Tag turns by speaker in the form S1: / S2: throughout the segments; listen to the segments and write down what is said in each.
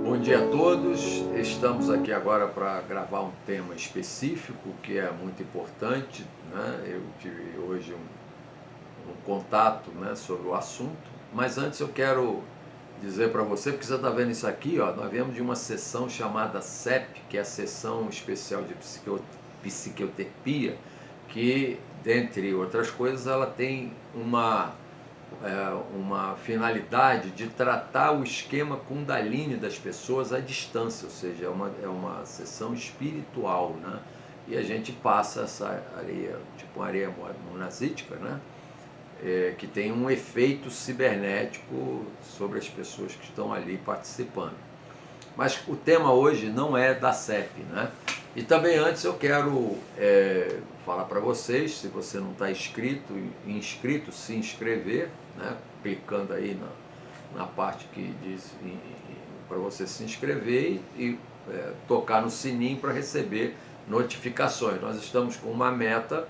S1: Bom dia a todos, estamos aqui agora para gravar um tema específico que é muito importante, né? Eu tive hoje um contato, né, sobre o assunto, mas antes eu quero dizer para você, porque você está vendo isso aqui, ó, nós viemos de uma sessão chamada CEP, que é a Sessão Especial de Psicoterapia, que, dentre outras coisas, ela tem uma finalidade de tratar o esquema Kundalini das pessoas à distância, ou seja, é uma sessão espiritual, né? E a gente passa essa areia, tipo uma areia monazítica, né? Que tem um efeito cibernético sobre as pessoas que estão ali participando. Mas o tema hoje não é da CEP, né? E também antes eu quero falar para vocês, se você não está inscrito, se inscrever, né? Clicando aí na parte que diz para você se inscrever e tocar no sininho para receber notificações. Nós estamos com uma meta,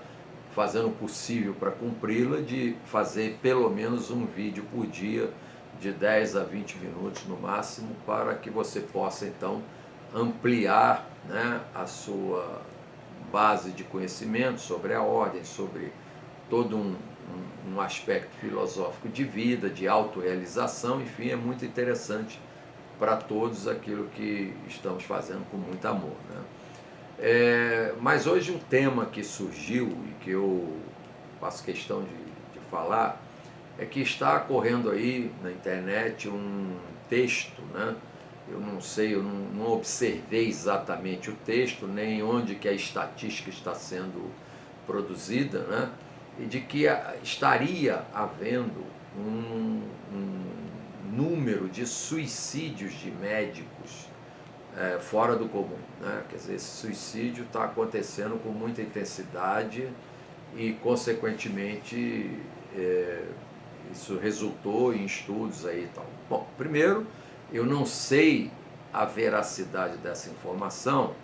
S1: fazendo o possível para cumpri-la, de fazer pelo menos um vídeo por dia, de 10 a 20 minutos no máximo, para que você possa então ampliar, né, a sua base de conhecimento sobre a ordem, sobre todo um aspecto filosófico de vida, de autorrealização, enfim, é muito interessante para todos aquilo que estamos fazendo com muito amor, né? Mas hoje um tema que surgiu e que eu faço questão de falar é que está correndo aí na internet um texto, né? Eu não sei, eu não observei exatamente o texto, nem onde que a estatística está sendo produzida, né? E de que estaria havendo um número de suicídios de médicos fora do comum, né? Quer dizer, esse suicídio está acontecendo com muita intensidade e, consequentemente, isso resultou em estudos aí e tal. Bom, primeiro, eu não sei a veracidade dessa informação,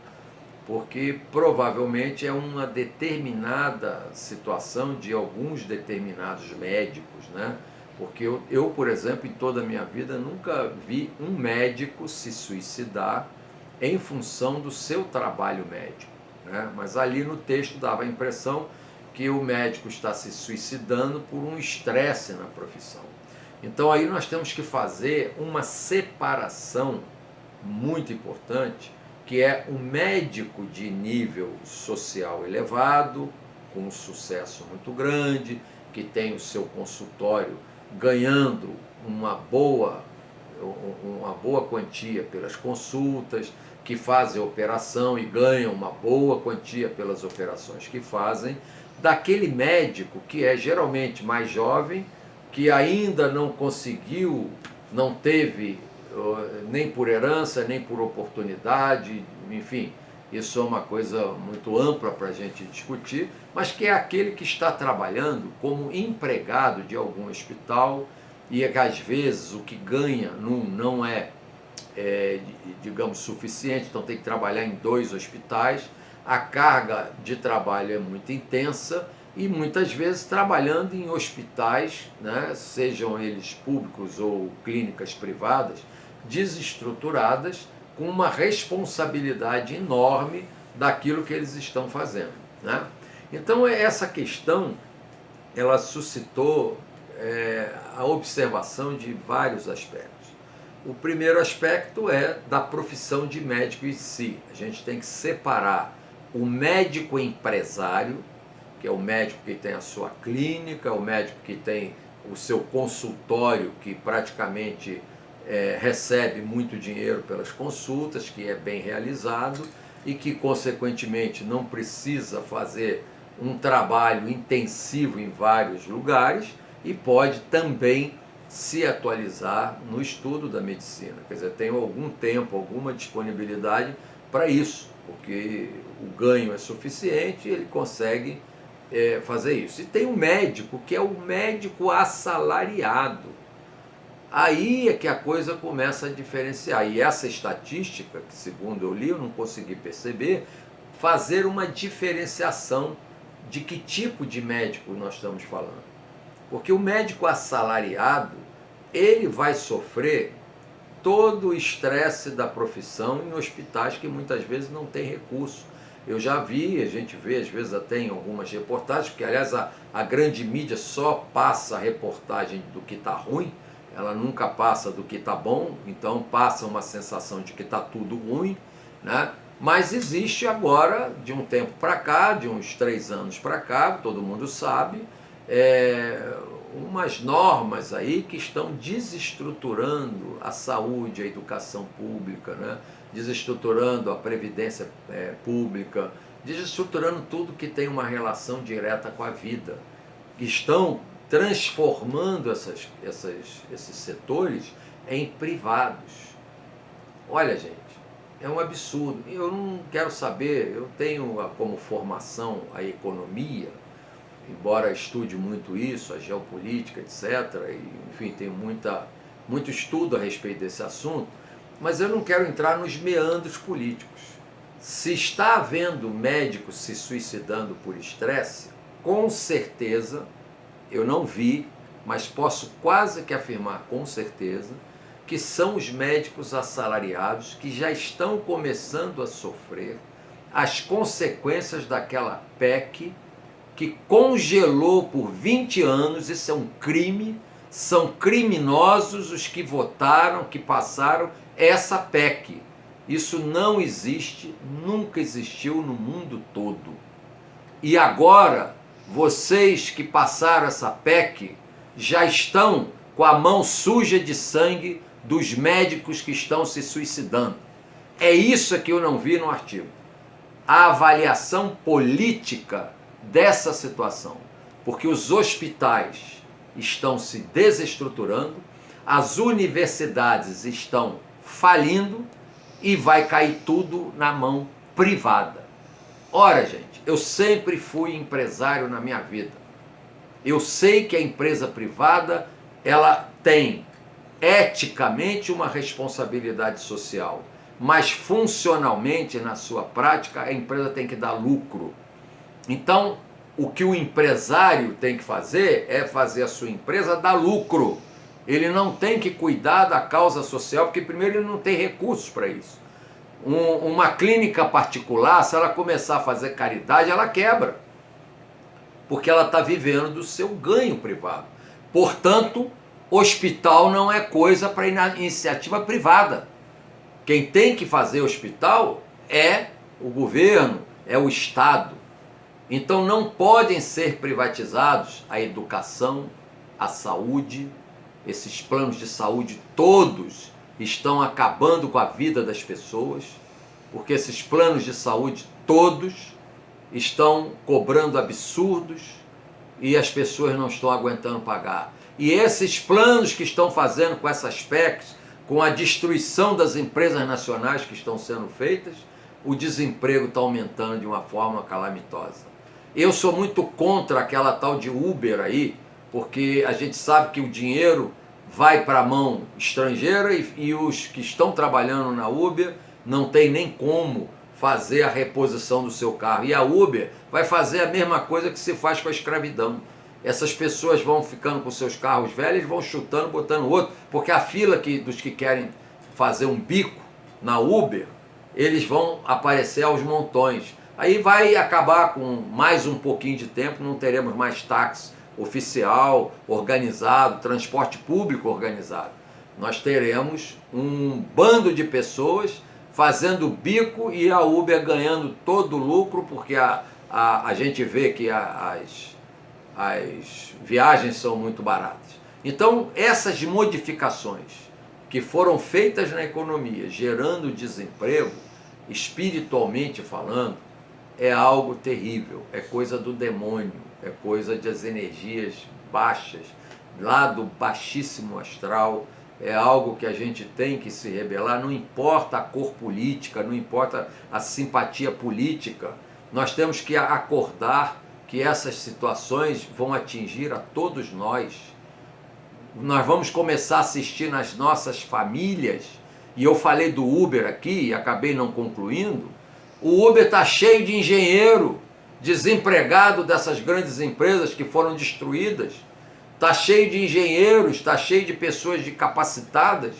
S1: porque provavelmente é uma determinada situação de alguns determinados médicos, né? Porque eu, por exemplo, em toda a minha vida, nunca vi um médico se suicidar em função do seu trabalho médico, né? Mas ali no texto dava a impressão que o médico está se suicidando por um estresse na profissão. Então aí nós temos que fazer uma separação muito importante, que é um médico de nível social elevado, com um sucesso muito grande, que tem o seu consultório ganhando uma boa quantia pelas consultas, que fazem operação e ganham uma boa quantia pelas operações que fazem, daquele médico que é geralmente mais jovem, que ainda não conseguiu, não teve nem por herança, nem por oportunidade, enfim, isso é uma coisa muito ampla para a gente discutir, mas que é aquele que está trabalhando como empregado de algum hospital e que às vezes o que ganha não é, digamos, suficiente, então tem que trabalhar em 2 hospitais, a carga de trabalho é muito intensa e muitas vezes trabalhando em hospitais, né, sejam eles públicos ou clínicas privadas, desestruturadas, com uma responsabilidade enorme daquilo que eles estão fazendo, né? Então essa questão, ela suscitou a observação de vários aspectos. O primeiro aspecto é da profissão de médico em si. A gente tem que separar o médico empresário, que é o médico que tem a sua clínica, o médico que tem o seu consultório, que praticamente recebe muito dinheiro pelas consultas, que é bem realizado e que, consequentemente, não precisa fazer um trabalho intensivo em vários lugares e pode também se atualizar no estudo da medicina. Quer dizer, tem algum tempo, alguma disponibilidade para isso, porque o ganho é suficiente e ele consegue fazer isso. E tem o médico, que é o médico assalariado. Aí é que a coisa começa a diferenciar. E essa estatística, que segundo eu li, eu não consegui perceber, fazer uma diferenciação de que tipo de médico nós estamos falando. Porque o médico assalariado, ele vai sofrer todo o estresse da profissão em hospitais que muitas vezes não têm recurso. Eu já vi, a gente vê às vezes até em algumas reportagens, porque aliás a grande mídia só passa a reportagem do que está ruim, ela nunca passa do que está bom, então passa uma sensação de que está tudo ruim, né? Mas existe agora, de um tempo para cá, de uns 3 anos para cá, todo mundo sabe, umas normas aí que estão desestruturando a saúde, a educação pública, né? Desestruturando a previdência pública, desestruturando tudo que tem uma relação direta com a vida. Estão transformando esses setores em privados. Olha, gente, é um absurdo. Eu não quero saber, eu tenho como formação a economia, embora estude muito isso, a geopolítica, etc., e, enfim, tenho muito estudo a respeito desse assunto, mas eu não quero entrar nos meandros políticos. Se está havendo médicos se suicidando por estresse, com certeza, eu não vi, mas posso quase que afirmar com certeza, que são os médicos assalariados que já estão começando a sofrer as consequências daquela PEC que congelou por 20 anos, isso é um crime, são criminosos os que votaram, que passaram essa PEC. Isso não existe, nunca existiu no mundo todo. E agora, vocês que passaram essa PEC já estão com a mão suja de sangue dos médicos que estão se suicidando. É isso que eu não vi no artigo. A avaliação política dessa situação, porque os hospitais estão se desestruturando, as universidades estão falindo e vai cair tudo na mão privada. Ora, gente, eu sempre fui empresário na minha vida. Eu sei que a empresa privada, ela tem eticamente uma responsabilidade social, mas funcionalmente, na sua prática, a empresa tem que dar lucro. Então, o que o empresário tem que fazer é fazer a sua empresa dar lucro. Ele não tem que cuidar da causa social, porque primeiro ele não tem recursos para isso. Uma clínica particular, se ela começar a fazer caridade, ela quebra, porque ela está vivendo do seu ganho privado. Portanto, hospital não é coisa para iniciativa privada. Quem tem que fazer hospital é o governo, é o Estado. Então não podem ser privatizados a educação, a saúde, esses planos de saúde todos estão acabando com a vida das pessoas, porque esses planos de saúde todos estão cobrando absurdos e as pessoas não estão aguentando pagar. E esses planos que estão fazendo com essas PECs, com a destruição das empresas nacionais que estão sendo feitas, o desemprego está aumentando de uma forma calamitosa. Eu sou muito contra aquela tal de Uber aí, porque a gente sabe que o dinheiro vai para a mão estrangeira e os que estão trabalhando na Uber não tem nem como fazer a reposição do seu carro. E a Uber vai fazer a mesma coisa que se faz com a escravidão. Essas pessoas vão ficando com seus carros velhos, vão chutando, botando outro, porque a fila dos que querem fazer um bico na Uber, eles vão aparecer aos montões. Aí vai acabar com mais um pouquinho de tempo, não teremos mais táxi oficial, organizado, transporte público organizado. Nós teremos um bando de pessoas fazendo bico e a Uber ganhando todo o lucro, porque a gente vê que as viagens são muito baratas. Então, essas modificações que foram feitas na economia, gerando desemprego, espiritualmente falando, é algo terrível, é coisa do demônio, é coisa das energias baixas, lá do baixíssimo astral, é algo que a gente tem que se rebelar, não importa a cor política, não importa a simpatia política, nós temos que acordar que essas situações vão atingir a todos nós. Nós vamos começar a assistir nas nossas famílias, e eu falei do Uber aqui e acabei não concluindo. O Uber está cheio de engenheiro, desempregado dessas grandes empresas que foram destruídas. Está cheio de engenheiros, está cheio de pessoas capacitadas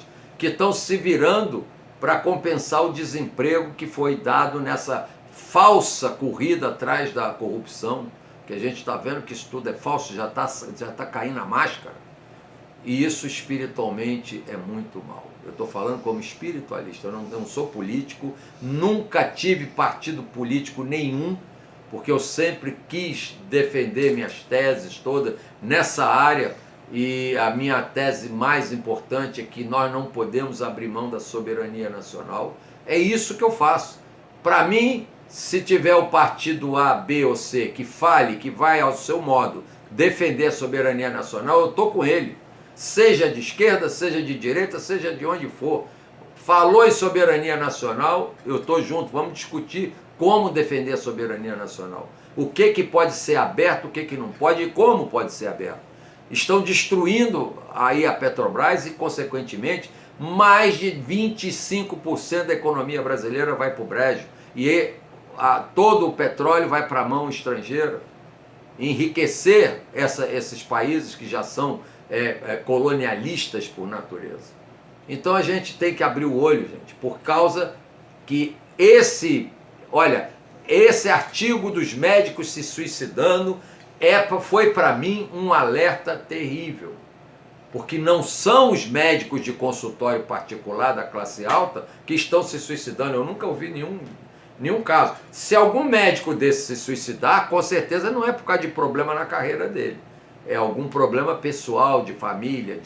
S1: que estão se virando para compensar o desemprego que foi dado nessa falsa corrida atrás da corrupção, que a gente está vendo que isso tudo é falso, já tá caindo a máscara. E isso espiritualmente é muito mal. Eu estou falando como espiritualista, eu não sou político, nunca tive partido político nenhum, porque eu sempre quis defender minhas teses todas nessa área, e a minha tese mais importante é que nós não podemos abrir mão da soberania nacional. É isso que eu faço. Para mim, se tiver o partido A, B ou C que fale, que vai ao seu modo defender a soberania nacional, eu estou com ele. Seja de esquerda, seja de direita, seja de onde for. Falou em soberania nacional, eu estou junto. Vamos discutir como defender a soberania nacional. O que pode ser aberto, o que não pode e como pode ser aberto. Estão destruindo aí a Petrobras e, consequentemente, mais de 25% da economia brasileira vai para o brejo. E todo o petróleo vai para a mão estrangeira. Enriquecer esses países que já são colonialistas por natureza. Então a gente tem que abrir o olho, gente, por causa que esse artigo dos médicos se suicidando foi para mim um alerta terrível, porque não são os médicos de consultório particular da classe alta que estão se suicidando. Eu nunca ouvi nenhum caso. Se algum médico desse se suicidar, com certeza não é por causa de problema na carreira dele. É algum problema pessoal, de família,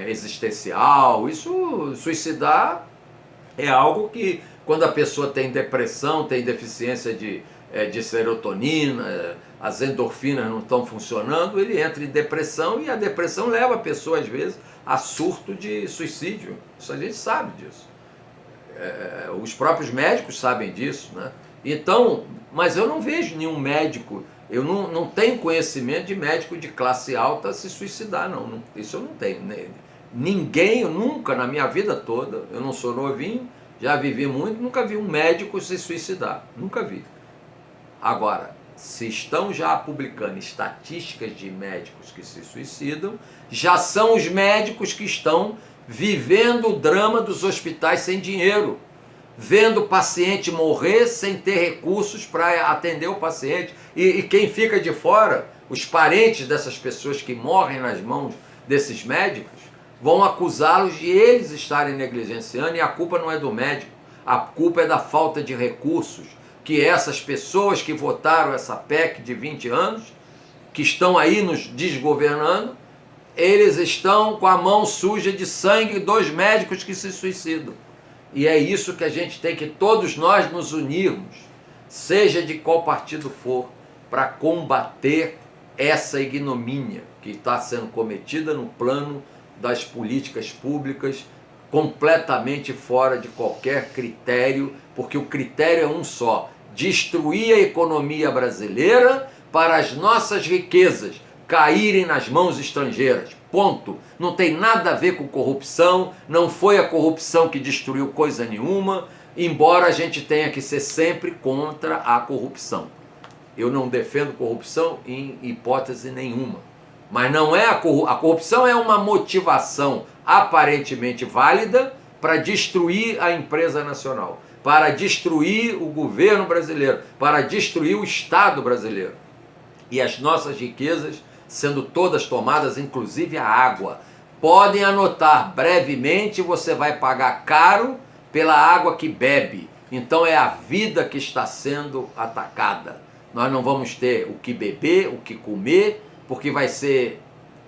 S1: existencial. Isso, suicidar é algo que, quando a pessoa tem depressão, tem deficiência de serotonina, as endorfinas não estão funcionando, ele entra em depressão, e a depressão leva a pessoa, às vezes, a surto de suicídio. Isso a gente sabe disso. Os próprios médicos sabem disso, né? Então, mas eu não vejo nenhum médico, eu não tenho conhecimento de médico de classe alta se suicidar, não. Isso eu não tenho. Ninguém, eu nunca, na minha vida toda, eu não sou novinho, já vivi muito, nunca vi um médico se suicidar. Nunca vi. Agora, se estão já publicando estatísticas de médicos que se suicidam, já são os médicos que estão vivendo o drama dos hospitais sem dinheiro, vendo o paciente morrer sem ter recursos para atender o paciente. E quem fica de fora, os parentes dessas pessoas que morrem nas mãos desses médicos, vão acusá-los de eles estarem negligenciando, e a culpa não é do médico, a culpa é da falta de recursos, que essas pessoas que votaram essa PEC de 20 anos, que estão aí nos desgovernando, eles estão com a mão suja de sangue dos médicos que se suicidam. E é isso que a gente tem que, todos nós, nos unirmos, seja de qual partido for, para combater essa ignomínia que está sendo cometida no plano das políticas públicas, completamente fora de qualquer critério, porque o critério é um só: destruir a economia brasileira para as nossas riquezas caírem nas mãos estrangeiras. Ponto. Não tem nada a ver com corrupção, não foi a corrupção que destruiu coisa nenhuma, embora a gente tenha que ser sempre contra a corrupção. Eu não defendo corrupção em hipótese nenhuma. Mas não é a corrupção é uma motivação aparentemente válida para destruir a empresa nacional, para destruir o governo brasileiro, para destruir o Estado brasileiro. E as nossas riquezas sendo todas tomadas, inclusive a água. Podem anotar, brevemente você vai pagar caro pela água que bebe. Então é a vida que está sendo atacada. Nós não vamos ter o que beber, o que comer, porque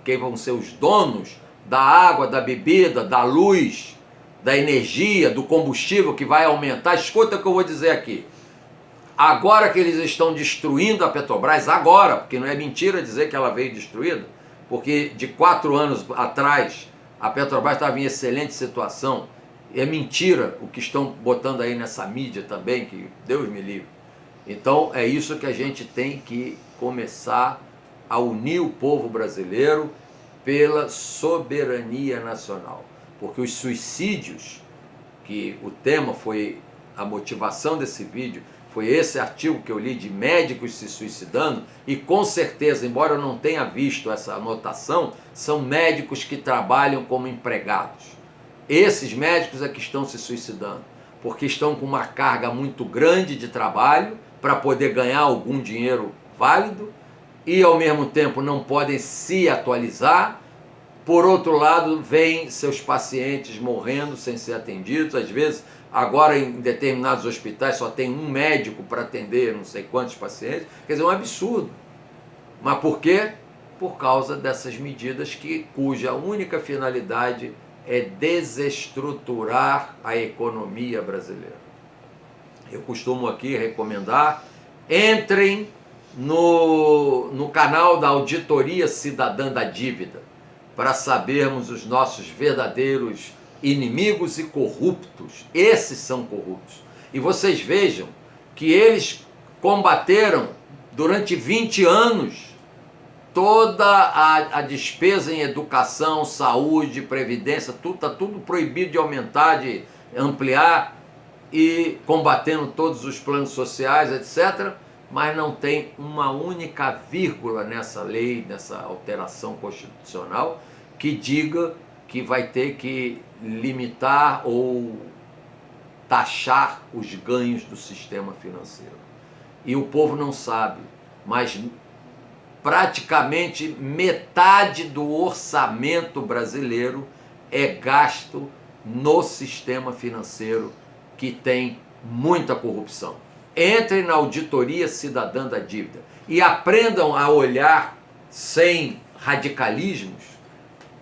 S1: quem vão ser os donos da água, da bebida, da luz, da energia, do combustível que vai aumentar. Escuta o que eu vou dizer aqui. Agora que eles estão destruindo a Petrobras, agora, porque não é mentira dizer que ela veio destruída, porque de 4 anos atrás a Petrobras estava em excelente situação. É mentira o que estão botando aí nessa mídia também, que Deus me livre. Então é isso que a gente tem que começar a unir o povo brasileiro pela soberania nacional. Porque os suicídios, que o tema foi, a motivação desse vídeo, foi esse artigo que eu li de médicos se suicidando, e com certeza, embora eu não tenha visto essa anotação, são médicos que trabalham como empregados. Esses médicos é que estão se suicidando, porque estão com uma carga muito grande de trabalho para poder ganhar algum dinheiro válido e ao mesmo tempo não podem se atualizar. Por outro lado, vêm seus pacientes morrendo sem ser atendidos. Às vezes, agora em determinados hospitais só tem um médico para atender não sei quantos pacientes. Quer dizer, é um absurdo. Mas por quê? Por causa dessas medidas cuja única finalidade é desestruturar a economia brasileira. Eu costumo aqui recomendar, entrem no canal da Auditoria Cidadã da Dívida, para sabermos os nossos verdadeiros inimigos e corruptos. Esses são corruptos. E vocês vejam que eles combateram durante 20 anos toda a despesa em educação, saúde, previdência, está tudo proibido de aumentar, de ampliar, e combatendo todos os planos sociais, etc., mas não tem uma única vírgula nessa lei, nessa alteração constitucional, que diga que vai ter que limitar ou taxar os ganhos do sistema financeiro. E o povo não sabe, mas praticamente metade do orçamento brasileiro é gasto no sistema financeiro, que tem muita corrupção. Entrem na Auditoria Cidadã da Dívida e aprendam a olhar sem radicalismos.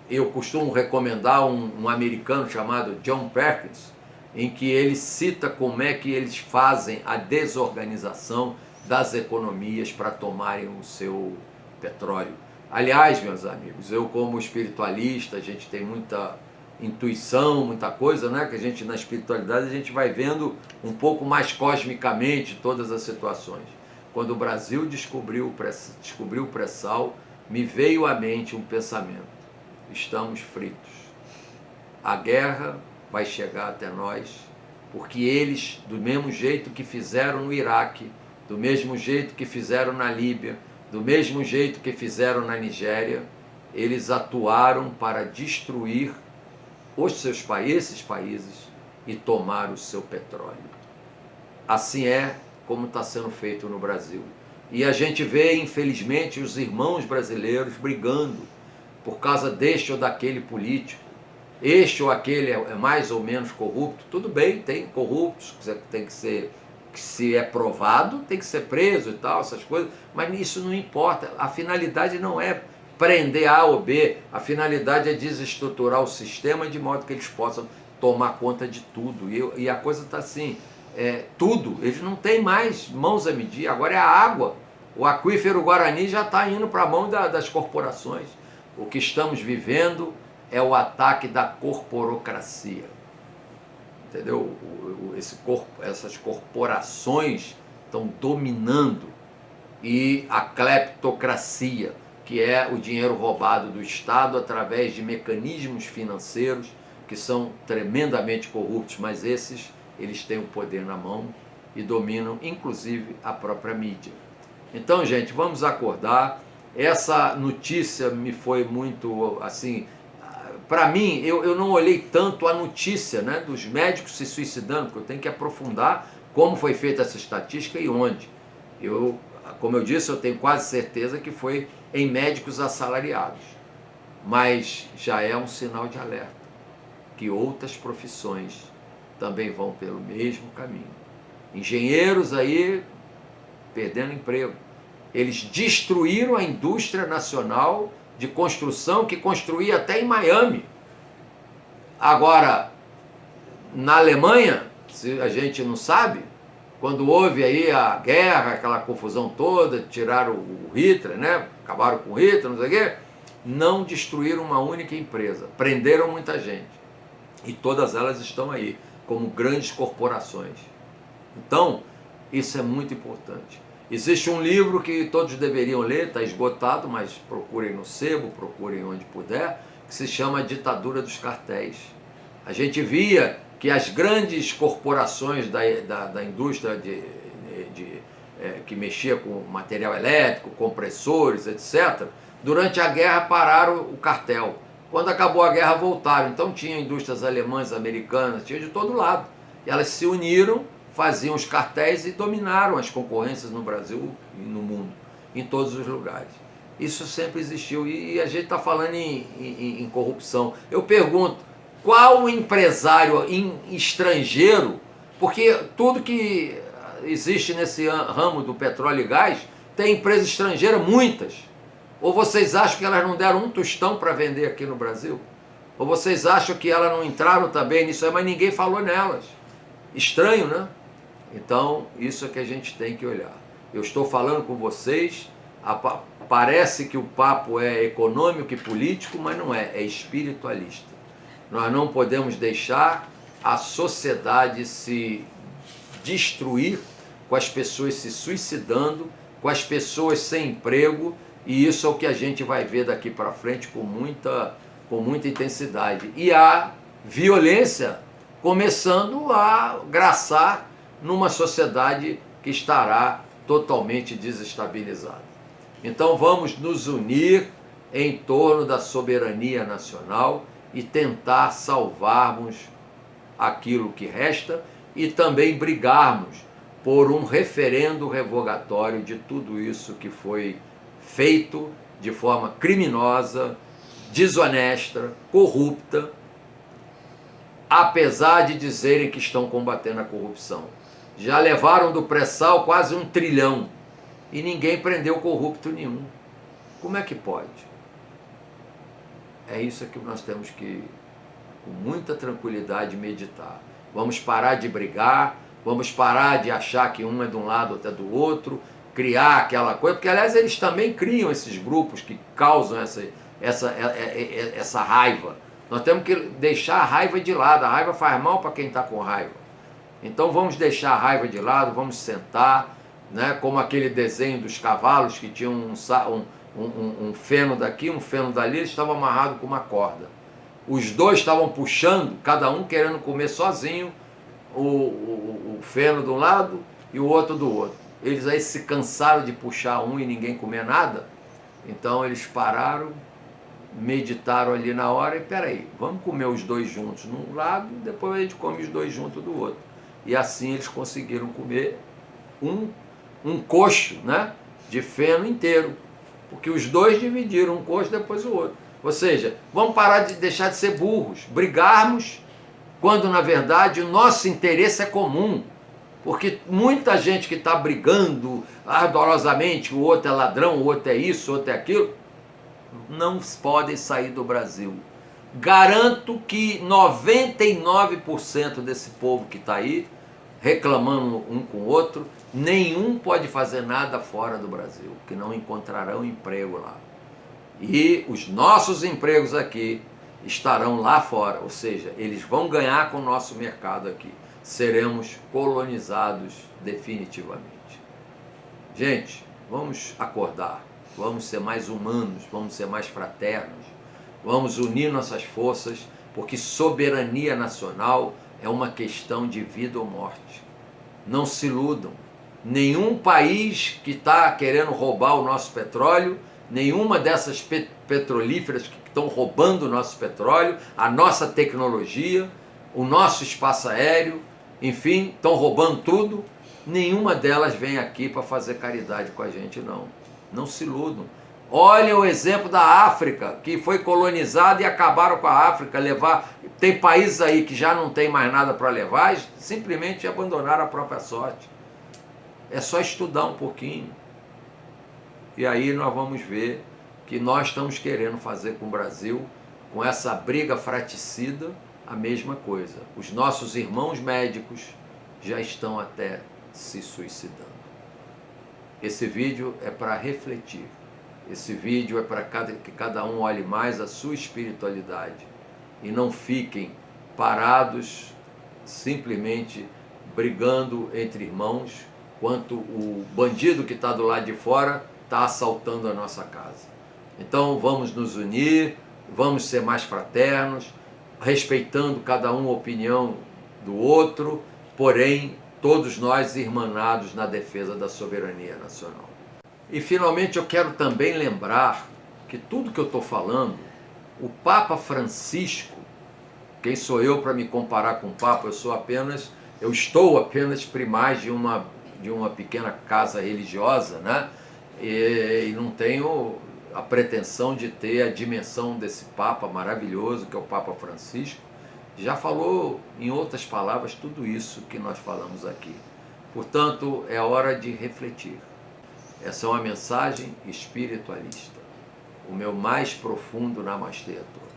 S1: Eu costumo recomendar um americano chamado John Perkins, em que ele cita como é que eles fazem a desorganização das economias para tomarem o seu petróleo. Aliás, meus amigos, eu como espiritualista, a gente tem muita intuição, muita coisa, né? Que a gente na espiritualidade a gente vai vendo um pouco mais cosmicamente todas as situações. Quando o Brasil descobriu o pré-sal, me veio à mente um pensamento: estamos fritos. A guerra vai chegar até nós, porque eles, do mesmo jeito que fizeram no Iraque, do mesmo jeito que fizeram na Líbia, do mesmo jeito que fizeram na Nigéria, eles atuaram para destruir esses países e tomar o seu petróleo. Assim é como está sendo feito no Brasil. E a gente vê, infelizmente, os irmãos brasileiros brigando por causa deste ou daquele político. Este ou aquele é mais ou menos corrupto. Tudo bem, tem corruptos, tem que ser, que se é provado, tem que ser preso e tal, essas coisas, mas isso não importa. A finalidade não é prender A ou B, a finalidade é desestruturar o sistema de modo que eles possam tomar conta de tudo. E a coisa está assim, tudo, eles não têm mais mãos a medir, agora é a água. O aquífero Guarani já está indo para a mão das corporações. O que estamos vivendo é o ataque da corporocracia. Entendeu? Essas corporações estão dominando, e a cleptocracia, que é o dinheiro roubado do Estado através de mecanismos financeiros que são tremendamente corruptos, mas eles têm o poder na mão e dominam, inclusive, a própria mídia. Então, gente, vamos acordar. Essa notícia me foi muito, assim, para mim, eu não olhei tanto a notícia, né, dos médicos se suicidando, porque eu tenho que aprofundar como foi feita essa estatística e onde. Como eu disse, eu tenho quase certeza que foi em médicos assalariados, mas já é um sinal de alerta que outras profissões também vão pelo mesmo caminho. Engenheiros aí perdendo emprego. Eles destruíram a indústria nacional de construção, que construía até em Miami. Agora, na Alemanha, se a gente não sabe, quando houve aí a guerra, aquela confusão toda, tiraram o Hitler, né? Acabaram com o Hitler, não sei o quê, não destruíram uma única empresa, prenderam muita gente. E todas elas estão aí, como grandes corporações. Então, isso é muito importante. Existe um livro que todos deveriam ler, está esgotado, mas procurem no sebo, procurem onde puder, que se chama Ditadura dos Cartéis. A gente via que as grandes corporações da indústria que mexia com material elétrico, compressores, etc., durante a guerra pararam o cartel. Quando acabou a guerra, voltaram. Então tinha indústrias alemãs, americanas, tinha de todo lado. E elas se uniram, faziam os cartéis e dominaram as concorrências no Brasil e no mundo, em todos os lugares. Isso sempre existiu. E a gente está falando em corrupção. Eu pergunto, qual empresário estrangeiro, porque tudo que existe nesse ramo do petróleo e gás, tem empresa estrangeira, muitas. Ou vocês acham que elas não deram um tostão para vender aqui no Brasil? Ou vocês acham que elas não entraram também nisso aí, mas ninguém falou nelas? Estranho, né? Então, isso é que a gente tem que olhar. Eu estou falando com vocês, parece que o papo é econômico e político, mas não é, é espiritualista. Nós não podemos deixar a sociedade se destruir, com as pessoas se suicidando, com as pessoas sem emprego, e isso é o que a gente vai ver daqui para frente com muita intensidade. E a violência começando a graçar numa sociedade que estará totalmente desestabilizada. Então vamos nos unir em torno da soberania nacional e tentar salvarmos aquilo que resta e também brigarmos por um referendo revogatório de tudo isso que foi feito de forma criminosa, desonesta, corrupta, apesar de dizerem que estão combatendo a corrupção. Já levaram do pré-sal quase 1 trilhão e ninguém prendeu corrupto nenhum. Como é que pode? É isso que nós temos que, com muita tranquilidade, meditar. Vamos parar de brigar, vamos parar de achar que um é de um lado, outro é do outro, criar aquela coisa, porque aliás eles também criam esses grupos que causam essa raiva. Nós temos que deixar a raiva de lado, a raiva faz mal para quem está com raiva. Então vamos deixar a raiva de lado, vamos sentar, né, como aquele desenho dos cavalos que tinham um feno daqui, um feno dali, eles estavam amarrados com uma corda. Os dois estavam puxando, cada um querendo comer sozinho, o feno de um lado e o outro do outro. Eles aí se cansaram de puxar um e ninguém comer nada, então eles pararam, meditaram ali na hora e peraí, vamos comer os dois juntos num lado, depois a gente come os dois juntos do outro. E assim eles conseguiram comer um coxo, né, de feno inteiro, porque os dois dividiram um coxo depois o outro. Ou seja, vamos parar de deixar de ser burros, brigarmos, quando na verdade o nosso interesse é comum. Porque muita gente que está brigando ardorosamente, o outro é ladrão, o outro é isso, o outro é aquilo, não podem sair do Brasil. Garanto que 99% desse povo que está aí, reclamando um com o outro, nenhum pode fazer nada fora do Brasil, que não encontrarão emprego lá. E os nossos empregos aqui estarão lá fora, ou seja, eles vão ganhar com o nosso mercado aqui. Seremos colonizados definitivamente. Gente, vamos acordar, vamos ser mais humanos, vamos ser mais fraternos, vamos unir nossas forças, porque soberania nacional é uma questão de vida ou morte. Não se iludam. Nenhum país que está querendo roubar o nosso petróleo, nenhuma dessas petrolíferas que estão roubando o nosso petróleo, a nossa tecnologia, o nosso espaço aéreo, enfim, estão roubando tudo, nenhuma delas vem aqui para fazer caridade com a gente, não. Não se iludam. Olha o exemplo da África, que foi colonizada e acabaram com a África, tem países aí que já não tem mais nada para levar, e simplesmente abandonaram a própria sorte. É só estudar um pouquinho. E aí nós vamos ver que nós estamos querendo fazer com o Brasil, com essa briga fraticida, a mesma coisa. Os nossos irmãos médicos já estão até se suicidando. Esse vídeo é para refletir. Esse vídeo é para que cada um olhe mais a sua espiritualidade e não fiquem parados simplesmente brigando entre irmãos, enquanto o bandido que está do lado de fora está assaltando a nossa casa. Então vamos nos unir, vamos ser mais fraternos, respeitando cada um a opinião do outro, porém todos nós irmanados na defesa da soberania nacional. E finalmente eu quero também lembrar que tudo que eu estou falando O Papa Francisco, quem sou eu para me comparar com o Papa? Eu estou apenas primaz de uma pequena casa religiosa, né? E não tenho a pretensão de ter a dimensão desse Papa maravilhoso que é o Papa Francisco. Já falou, em outras palavras, tudo isso que nós falamos aqui. Portanto, é hora de refletir. Essa é uma mensagem espiritualista. O meu mais profundo Namastê a todos.